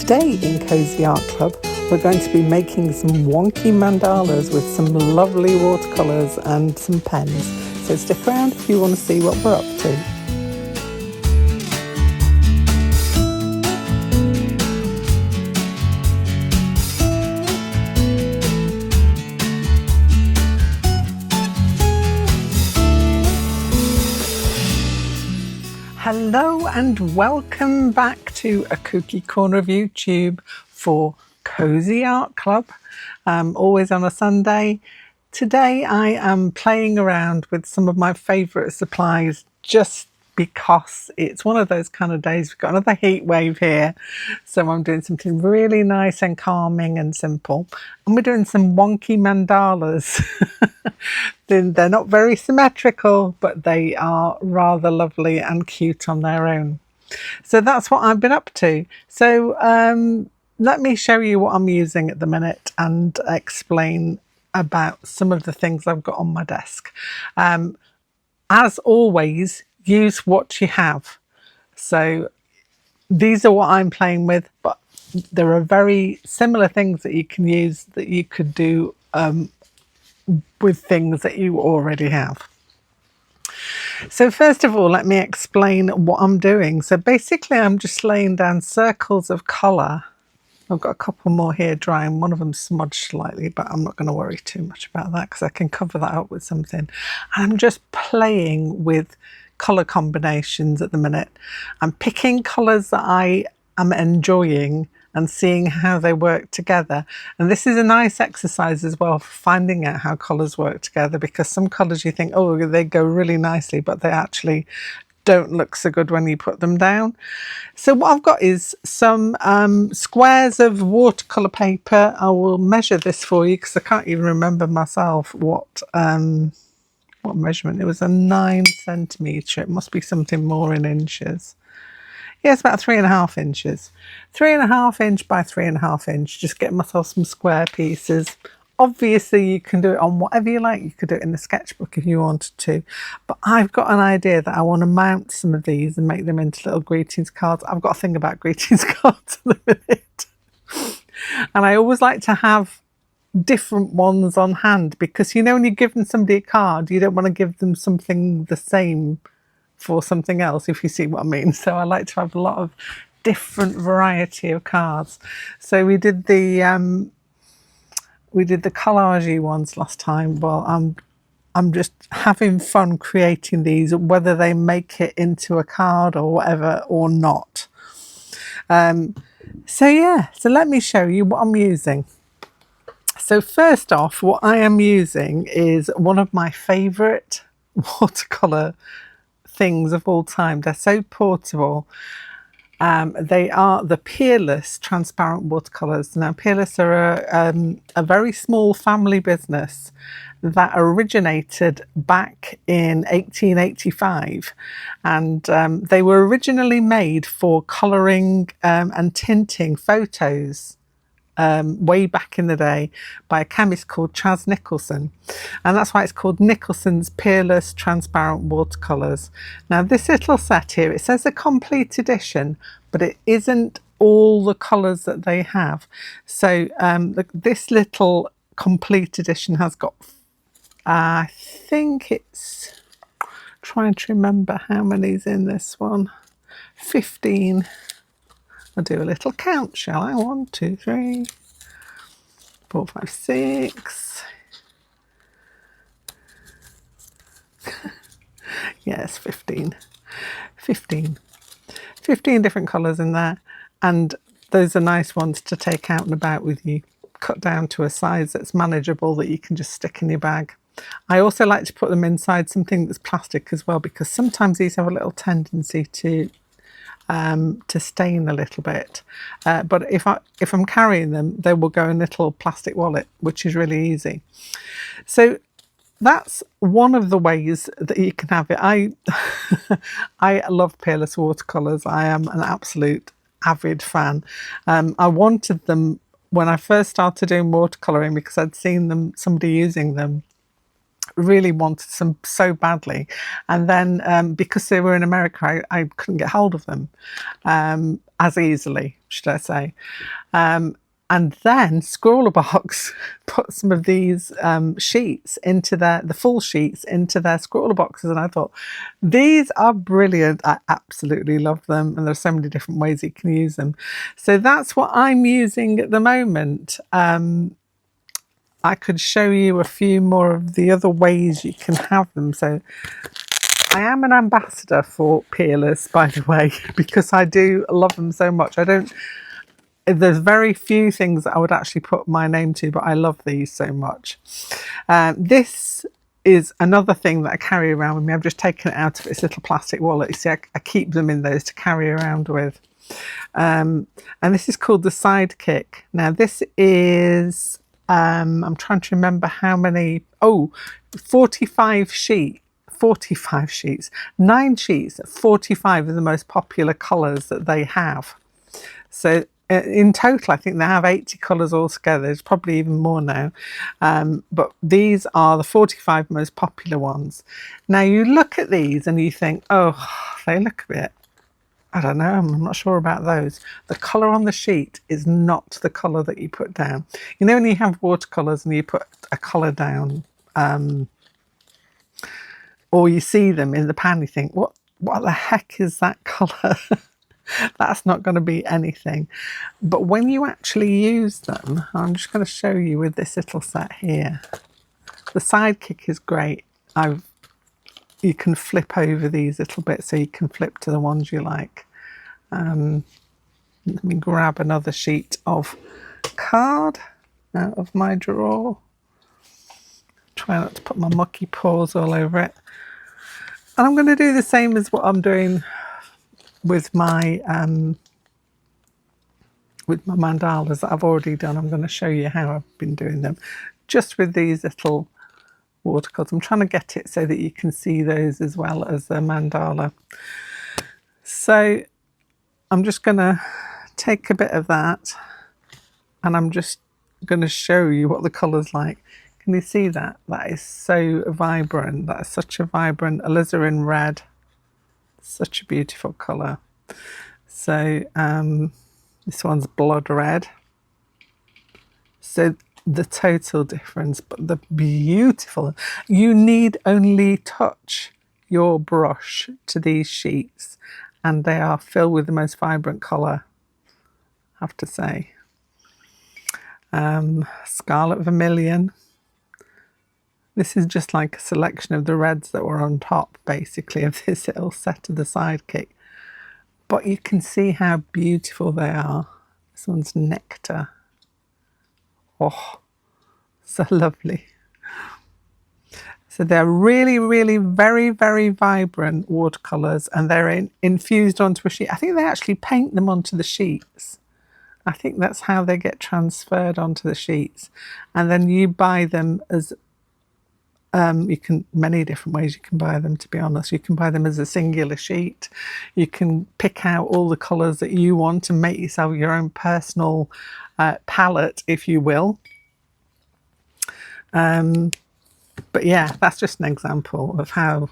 Today in Cosy Art Club, we're going to be making some wonky mandalas with some lovely watercolors and some pens. So stick around if you want to see what we're up to. Hello and welcome back to a Kooky corner of YouTube for Cosy Art Club, always on a Sunday. Today I am playing around with some of my favourite supplies just because it's one of those kind of days. We've got another heat wave here, so I'm doing something really nice and calming and simple, and we're doing some wonky mandalas. They're not very symmetrical, but they are rather lovely and cute on their own. So that's what I've been up to. So let me show you what I'm using at the minute and explain about some of the things I've got on my desk. As always, use what you have. So these are what I'm playing with, but there are very similar things that you can use that you could do with things that you already have. So first of all, let me explain what I'm doing. So basically I'm just laying down circles of colour. I've got a couple more here drying. One of them smudged slightly, but I'm not going to worry too much about that because I can cover that up with something. I'm just playing with colour combinations at the minute. I'm picking colours that I am enjoying and seeing how they work together. And this is a nice exercise as well for finding out how colours work together, because some colours you think, oh, they go really nicely, but they actually don't look so good when you put them down. So what I've got is some squares of watercolour paper. I will measure this for you because I can't even remember myself what measurement. It was a 9 centimetre. It must be something more in inches. Yeah, it's about 3.5 inches. 3.5 inch by 3.5 inch. Just get myself some square pieces. Obviously, you can do it on whatever you like. You could do it in a sketchbook if you wanted to. But I've got an idea that I want to mount some of these and make them into little greetings cards. I've got a thing about greetings cards at the minute. And I always like to have different ones on hand because, you know, when you're giving somebody a card, you don't want to give them something the same for something else, if you see what I mean. So I like to have a lot of different variety of cards. So we did the collage ones last time. Well, I'm just having fun creating these, whether they make it into a card or whatever or not. So yeah, so let me show you what I'm using. So first off, what I am using is one of my favourite watercolour things of all time. They're so portable. They are the Peerless transparent watercolors. Now, Peerless are a very small family business that originated back in 1885, and they were originally made for colouring and tinting photos way back in the day by a chemist called Chas Nicholson, and that's why it's called Nicholson's Peerless Transparent Watercolors. Now this little set here, it says a complete edition, but it isn't all the colours that they have. So this little complete edition has got, I think it's, trying to remember how many's in this one, 15. I'll do a little count, shall I? 1, 2, 3, 4, 5, 6. Yes, 15. 15 different colours in there. And those are nice ones to take out and about with you. Cut down to a size that's manageable that you can just stick in your bag. I also like to put them inside something that's plastic as well, because sometimes these have a little tendency to stain a little bit, but if I'm carrying them, they will go in a little plastic wallet, which is really easy. So that's one of the ways that you can have it. I love Peerless watercolors. I am an absolute avid fan. I wanted them when I first started doing watercoloring because I'd seen somebody using them really wanted some so badly, and then because they were in America, I couldn't get hold of them as easily, should I say. And then Scrawlerbox put some of these sheets into the full sheets into their scrawler boxes, and I thought, these are brilliant. I absolutely love them, and there's so many different ways you can use them. So that's what I'm using at the moment. I could show you a few more of the other ways you can have them. So I am an ambassador for Peerless, by the way, because I do love them so much. There's very few things that I would actually put my name to, but I love these so much. This is another thing that I carry around with me. I've just taken it out of its little plastic wallet. You see, I keep them in those to carry around with. And this is called the Sidekick. Now this is, I'm trying to remember how many, 45 sheets, 9 sheets, 45 of the most popular colours that they have. So in total, I think they have 80 colours altogether. There's probably even more now. But these are the 45 most popular ones. Now you look at these and you think, oh, they look a bit, I don't know, I'm not sure about those. The colour on the sheet is not the colour that you put down. You know when you have watercolours and you put a colour down, or you see them in the pan, you think, what the heck is that colour? That's not going to be anything. But when you actually use them, I'm just going to show you with this little set here. The Sidekick is great. You can flip over these little bits, so you can flip to the ones you like. Let me grab another sheet of card out of my drawer. Try not to put my mucky paws all over it. And I'm going to do the same as what I'm doing with my mandalas that I've already done. I'm going to show you how I've been doing them just with these little watercolors. I'm trying to get it so that you can see those as well as the mandala. So I'm just going to take a bit of that and I'm just going to show you what the colour's like. Can you see that? That is so vibrant. That is such a vibrant alizarin red. Such a beautiful colour. So this one's blood red. So the total difference, but the beautiful. You need only touch your brush to these sheets and they are filled with the most vibrant colour, I have to say. Scarlet Vermilion. This is just like a selection of the reds that were on top, basically, of this little set of the Sidekick. But you can see how beautiful they are. This one's Nectar. Oh, so lovely. So they're really, really very, very vibrant watercolours, and they're infused onto a sheet. I think they actually paint them onto the sheets. I think that's how they get transferred onto the sheets. And then you buy them as many different ways you can buy them, to be honest. You can buy them as a singular sheet. You can pick out all the colours that you want and make yourself your own personal palette, if you will. But yeah, that's just an example of how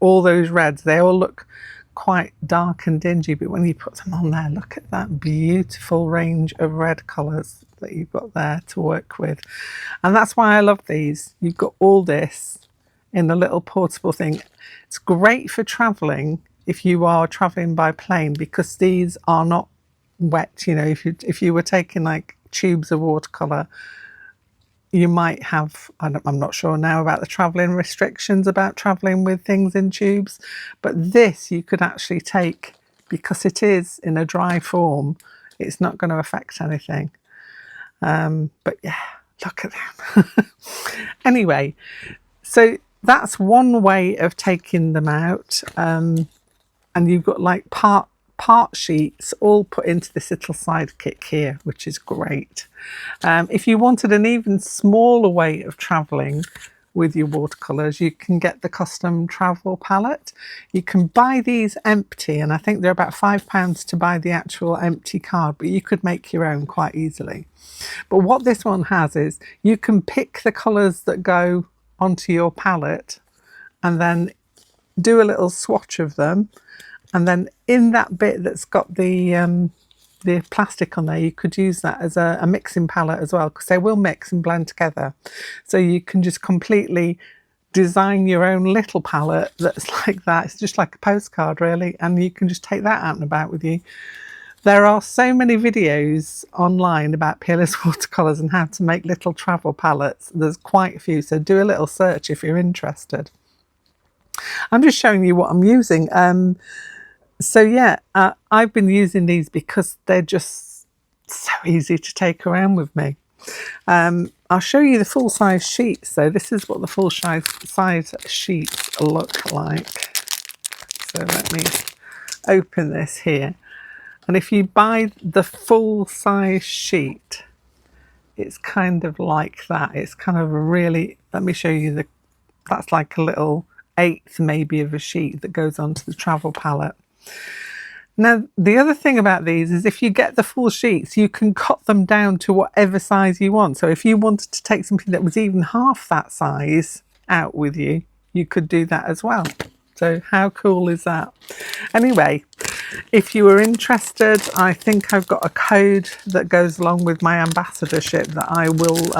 all those reds, they all look quite dark and dingy, but when you put them on there, look at that beautiful range of red colours that you've got there to work with. And that's why I love these. You've got all this in a little portable thing. It's great for travelling if you are travelling by plane, because these are not wet. You know, if you were taking like tubes of watercolour, you might have, I'm not sure now about the travelling restrictions about travelling with things in tubes, but this you could actually take, because it is in a dry form, it's not going to affect anything. But yeah, look at them. Anyway, so that's one way of taking them out. And you've got like part sheets all put into this little Sidekick here, which is great. If you wanted an even smaller way of travelling with your watercolours, you can get the custom travel palette. You can buy these empty, and I think they're about £5 to buy the actual empty card, but you could make your own quite easily. But what this one has is you can pick the colours that go onto your palette and then do a little swatch of them, and then in that bit that's got the plastic on there, you could use that as a mixing palette as well, because they will mix and blend together. So you can just completely design your own little palette that's like that. It's just like a postcard really, and you can just take that out and about with you. There are so many videos online about Peerless Watercolors and how to make little travel palettes. There's quite a few, so do a little search if you're interested. I'm just showing you what I'm using. So yeah, I've been using these because they're just so easy to take around with me. I'll show you the full-size sheets. So this is what the full-size sheets look like. So let me open this here. And if you buy the full-size sheet, it's kind of like that. It's kind of a really, let me show you that's like a little eighth maybe of a sheet that goes onto the travel palette. Now, the other thing about these is if you get the full sheets, you can cut them down to whatever size you want. So if you wanted to take something that was even half that size out with you, you could do that as well. So how cool is that? Anyway, if you were interested, I think I've got a code that goes along with my ambassadorship that I will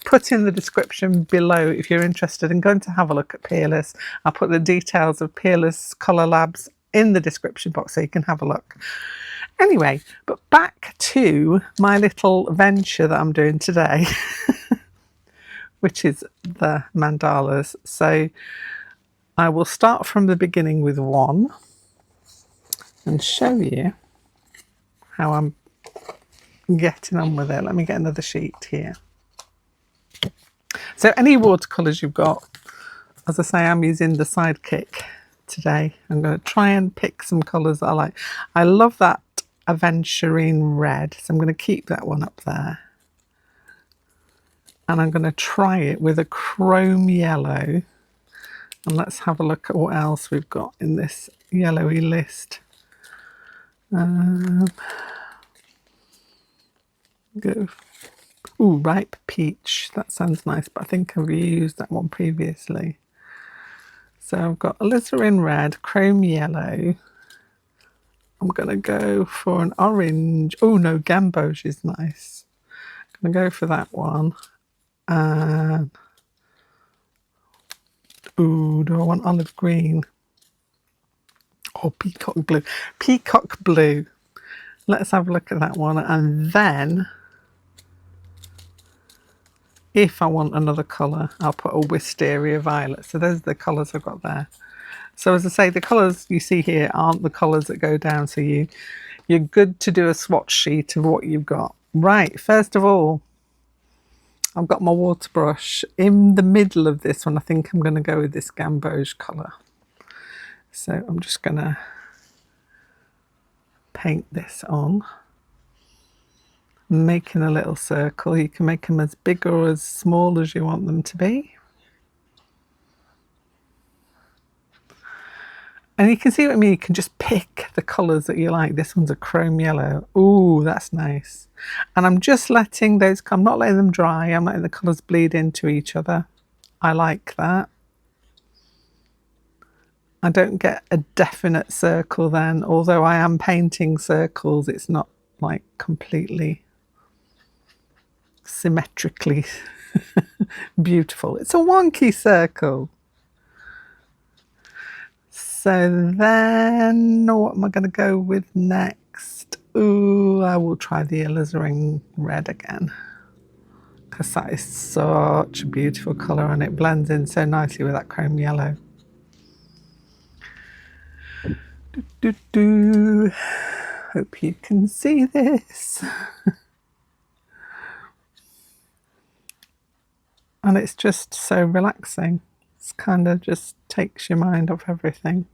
put in the description below if you're interested in going to have a look at Peerless. I'll put the details of Peerless Colour Labs in the description box so you can have a look. Anyway, but back to my little venture that I'm doing today, which is the mandalas. So I will start from the beginning with one and show you how I'm getting on with it. Let me get another sheet here. So any watercolours you've got, as I say, I'm using the Sidekick today. I'm going to try and pick some colours that I like. I love that aventurine red, so I'm going to keep that one up there. And I'm going to try it with a chrome yellow. And let's have a look at what else we've got in this yellowy list. Go. Ooh, ripe peach. That sounds nice, but I think I've used that one previously. So I've got alizarin red, chrome yellow. I'm going to go for an orange. Oh no, gamboge is nice. I'm going to go for that one. And ooh, do I want olive green? Or peacock blue? Peacock blue. Let's have a look at that one. And then, if I want another colour, I'll put a wisteria violet. So those are the colours I've got there. So as I say, the colours you see here aren't the colours that go down. So you're good to do a swatch sheet of what you've got. Right, first of all, I've got my water brush. In the middle of this one, I think I'm going to go with this gamboge colour. So I'm just going to paint this on. I'm making a little circle. You can make them as big or as small as you want them to be. And you can see what I mean. You can just pick the colours that you like. This one's a chrome yellow. Ooh, that's nice. And I'm just letting those, I'm not letting them dry. I'm letting the colours bleed into each other. I like that. I don't get a definite circle then. Although I am painting circles, it's not like completely symmetrically beautiful. It's a wonky circle. So then, what am I going to go with next? Ooh, I will try the alizarin red again, because that is such a beautiful colour and it blends in so nicely with that chrome yellow. Hope you can see this. And it's just so relaxing. It's kind of just takes your mind off everything.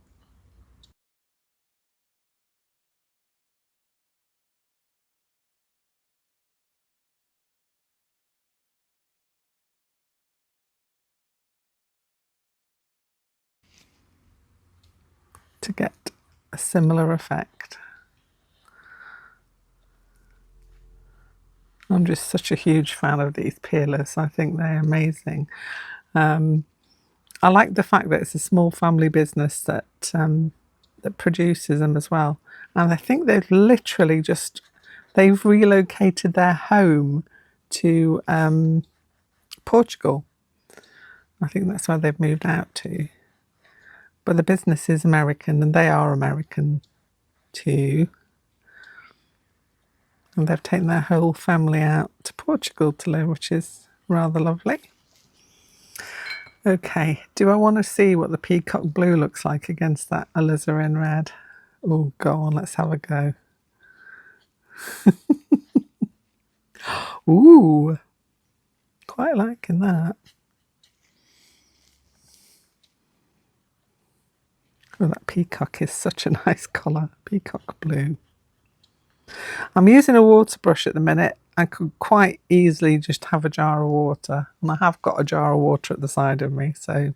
To get a similar effect. I'm just such a huge fan of these Peerless. I think they're amazing. I like the fact that it's a small family business that that produces them as well. And I think they've literally they've relocated their home to Portugal. I think that's where they've moved out to. But the business is American and they are American too. And they've taken their whole family out to Portugal to live, which is rather lovely. Okay, do I want to see what the peacock blue looks like against that alizarin red? Oh, go on, let's have a go. Ooh, quite liking that. Oh, that peacock is such a nice colour, peacock blue. I'm using a water brush at the minute. I could quite easily just have a jar of water, and I have got a jar of water at the side of me, so.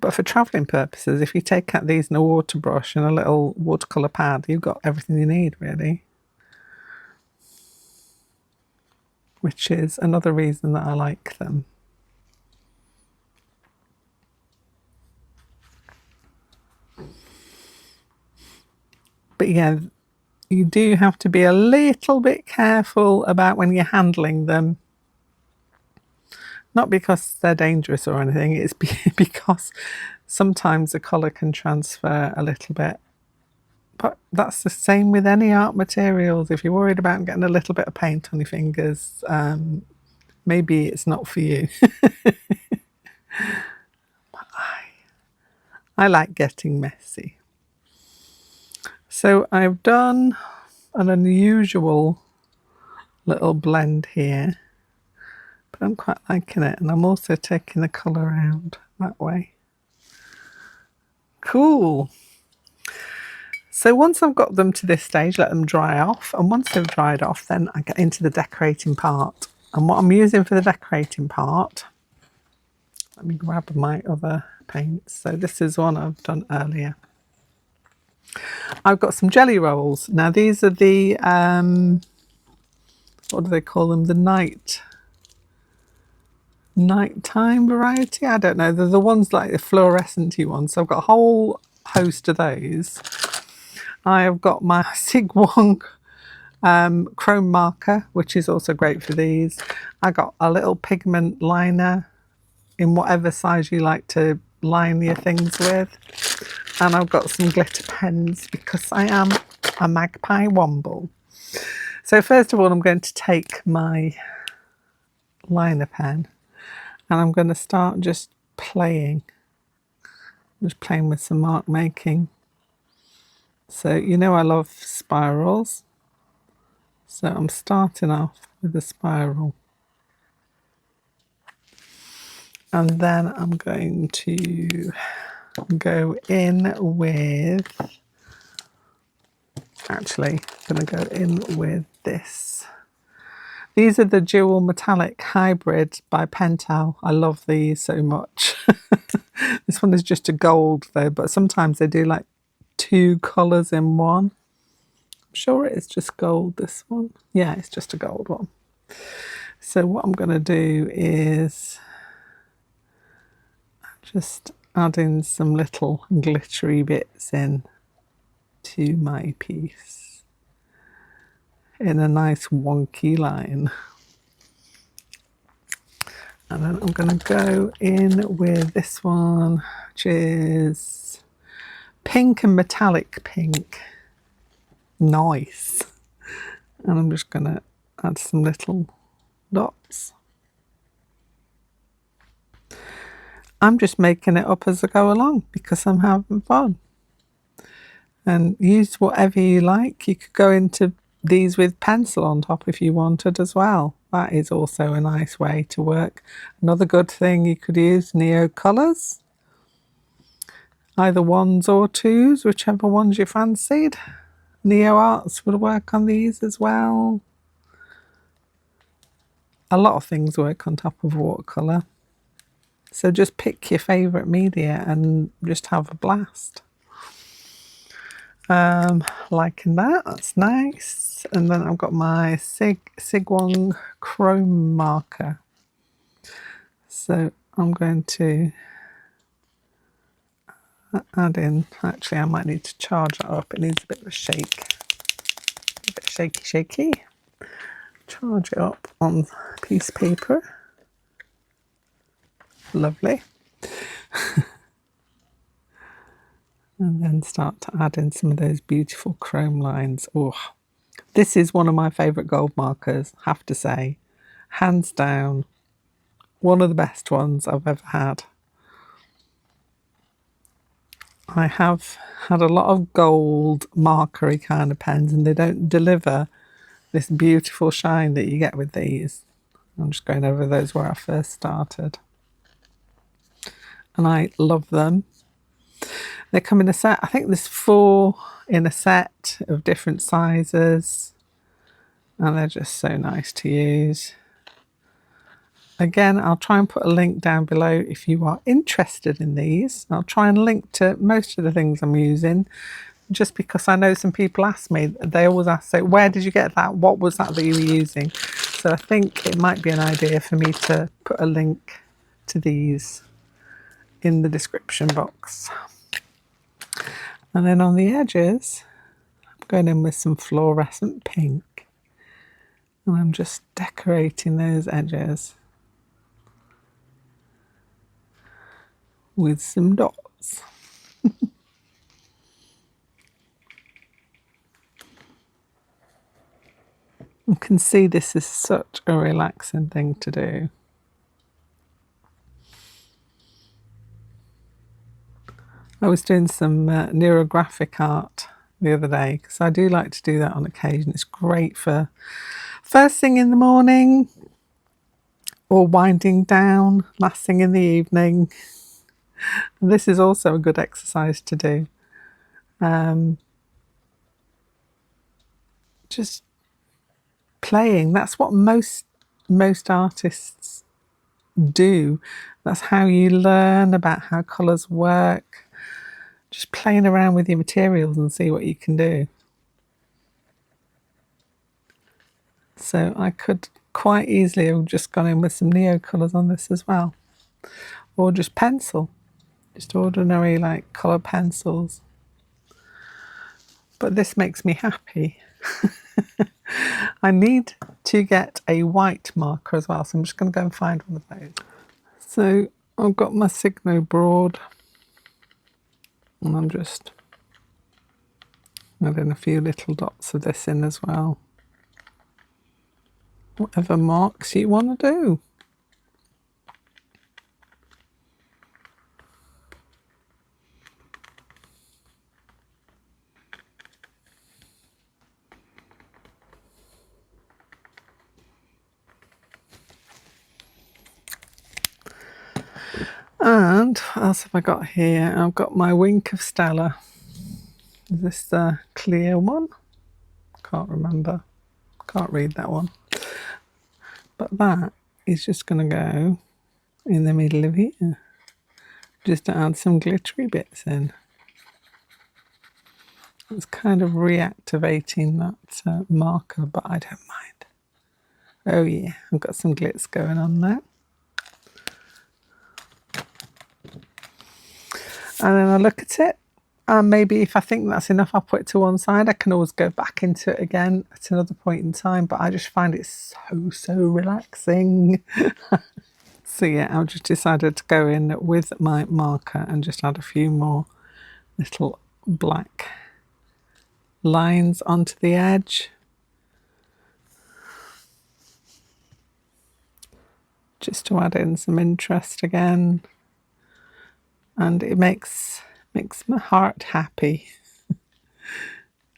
But for travelling purposes, if you take out these in a water brush and a little watercolour pad, you've got everything you need, really. Which is another reason that I like them. But yeah, you do have to be a little bit careful about when you're handling them. Not because they're dangerous or anything, it's because sometimes the colour can transfer a little bit. But that's the same with any art materials. If you're worried about getting a little bit of paint on your fingers, maybe it's not for you. But I like getting messy. So I've done an unusual little blend here, but I'm quite liking it, and I'm also taking the colour around that way. Cool. So once I've got them to this stage, let them dry off, and once they've dried off, then I get into the decorating part. And what I'm using for the decorating part, let me grab my other paints. So this is one I've done earlier. I've got some jelly rolls. Now these are the, what do they call them? The nighttime variety? I don't know. They're the ones like the fluorescent-y ones. So I've got a whole host of those. I've got my Sig Wong chrome marker, which is also great for these. I got a little pigment liner in whatever size you like to line your things with. And I've got some glitter pens because I am a magpie womble. So first of all, I'm going to take my liner pen and I'm going to start just playing with some mark making. So you know I love spirals. So I'm starting off with a spiral. And then I'm going to go in with, actually, I'm going to go in with this. These are the Dual Metallic Hybrid by Pentel. I love these so much. This one is just a gold though, but sometimes they do like two colours in one. I'm sure it is just gold, this one. Yeah, it's just a gold one. So what I'm going to do is just add in some little glittery bits in to my piece in a nice wonky line. And then I'm going to go in with this one, which is pink and metallic pink. Nice. And I'm just going to add some little dots. I'm just making it up as I go along because I'm having fun. And use whatever you like. You could go into these with pencil on top if you wanted as well. That is also a nice way to work. Another good thing, you could use Neo colours. Either ones or twos, whichever ones you fancied. Neo Arts would work on these as well. A lot of things work on top of watercolour. So just pick your favourite media and just have a blast. Liking that, that's nice. And then I've got my Sig Wong chrome marker. So I'm going to add in, actually I might need to charge that up, it needs a bit of a shake, a bit shaky. Charge it up on a piece of paper. Lovely. And then start to add in some of those beautiful chrome lines. Oh, this is one of my favourite gold markers, have to say. Hands down, one of the best ones I've ever had. I have had a lot of gold markery kind of pens and they don't deliver this beautiful shine that you get with these. I'm just going over those where I first started. And I love them. They come in a set, I think there's 4 in a set of different sizes. And they're just so nice to use. Again, I'll try and put a link down below if you are interested in these. I'll try and link to most of the things I'm using, just because I know some people ask me, they always ask, so where did you get that? What was that you were using? So I think it might be an idea for me to put a link to these in the description box. And then on the edges, I'm going in with some fluorescent pink. And I'm just decorating those edges with some dots. You can see this is such a relaxing thing to do. I was doing some neurographic art the other day because I do like to do that on occasion. It's great for first thing in the morning or winding down last thing in the evening. This is also a good exercise to do. Just playing, that's what most artists do. That's how you learn about how colours work. Just playing around with your materials and see what you can do. So I could quite easily have just gone in with some neo colours on this as well, or just pencil, just ordinary like colour pencils. But this makes me happy. I need to get a white marker as well, so I'm just going to go and find one of those. So I've got my Uni Broad and I'm just adding a few little dots of this in as well. Whatever marks you want to do. And what else have I got here? I've got my Wink of Stella. Is this the clear one? Can't remember. Can't read that one. But that is just going to go in the middle of here, just to add some glittery bits in. It's kind of reactivating that marker, but I don't mind. Oh yeah, I've got some glitz going on there. And then I look at it, and maybe if I think that's enough, I'll put it to one side. I can always go back into it again at another point in time, but I just find it so relaxing. So yeah, I've just decided to go in with my marker and just add a few more little black lines onto the edge. Just to add in some interest again. And it makes my heart happy.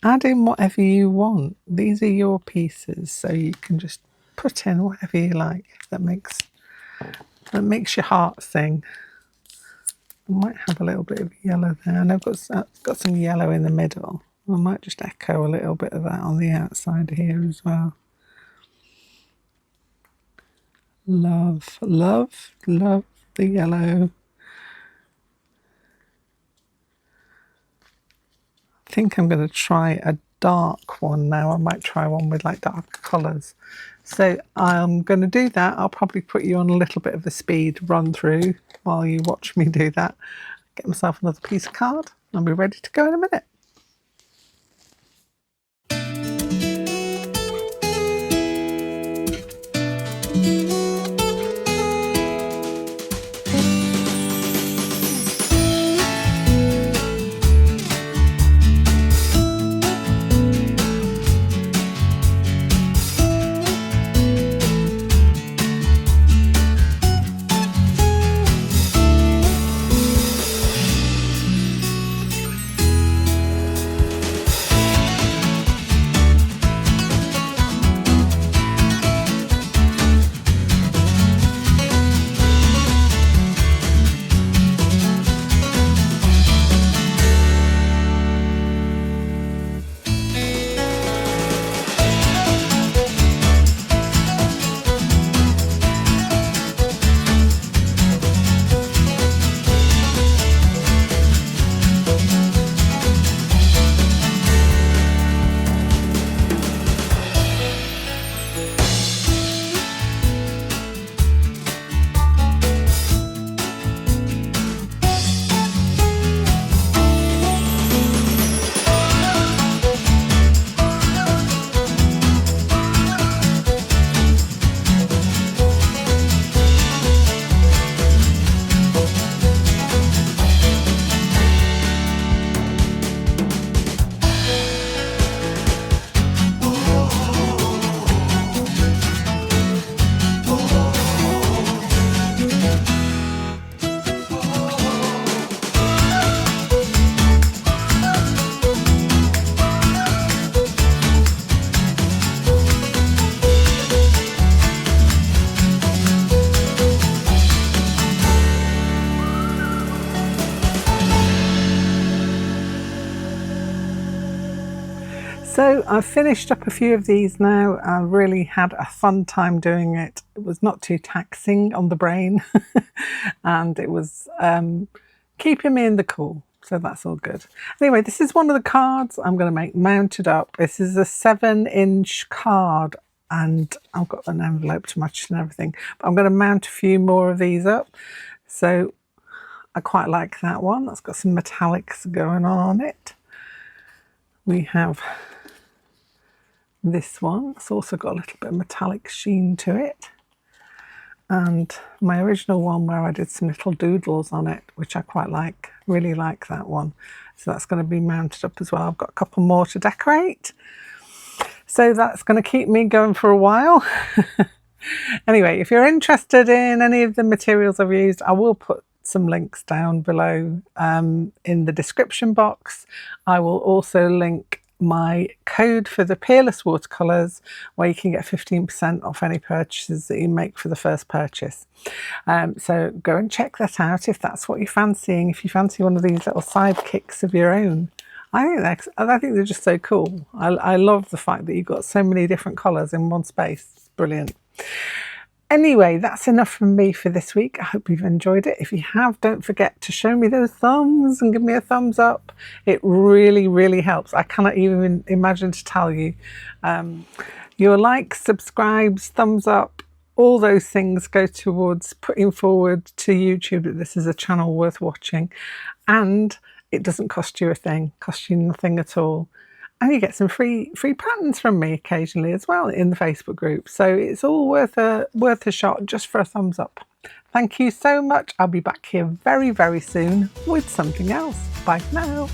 Add in whatever you want. These are your pieces, so you can just put in whatever you like. That makes your heart sing. I might have a little bit of yellow there, and I've got some yellow in the middle. I might just echo a little bit of that on the outside here as well. Love the yellow. I think I'm going to try a dark one now. I might try one with like darker colours. So I'm going to do that. I'll probably put you on a little bit of a speed run through while you watch me do that. Get myself another piece of card. I'll be ready to go in a minute. So I've finished up a few of these now. I really had a fun time doing it. It was not too taxing on the brain and it was keeping me in the cool. So that's all good. Anyway, this is one of the cards I'm going to make mounted up. This is a 7-inch card and I've got an envelope to match and everything. But I'm going to mount a few more of these up. So I quite like that one. That's got some metallics going on it. We have this one. It's also got a little bit of metallic sheen to it. And my original one where I did some little doodles on it, which I quite like, really like that one. So that's going to be mounted up as well. I've got a couple more to decorate. So that's going to keep me going for a while. Anyway, if you're interested in any of the materials I've used, I will put some links down below in the description box. I will also link my code for the Peerless Watercolors where you can get 15% off any purchases that you make for the first purchase. So go and check that out if that's what you're fancying. If you fancy one of these little sidekicks of your own, I think they're just so cool. I love the fact that you've got so many different colours in one space. It's brilliant. Anyway, that's enough from me for this week. I hope you've enjoyed it. If you have, don't forget to show me those thumbs and give me a thumbs up. It really, really helps. I cannot even imagine to tell you. Your likes, subscribes, thumbs up, all those things go towards putting forward to YouTube that this is a channel worth watching. And it doesn't cost you a thing, costs you nothing at all. And you get some free patterns from me occasionally as well in the Facebook group. So it's all worth a shot just for a thumbs up. Thank you so much. I'll be back here very, very soon with something else. Bye for now.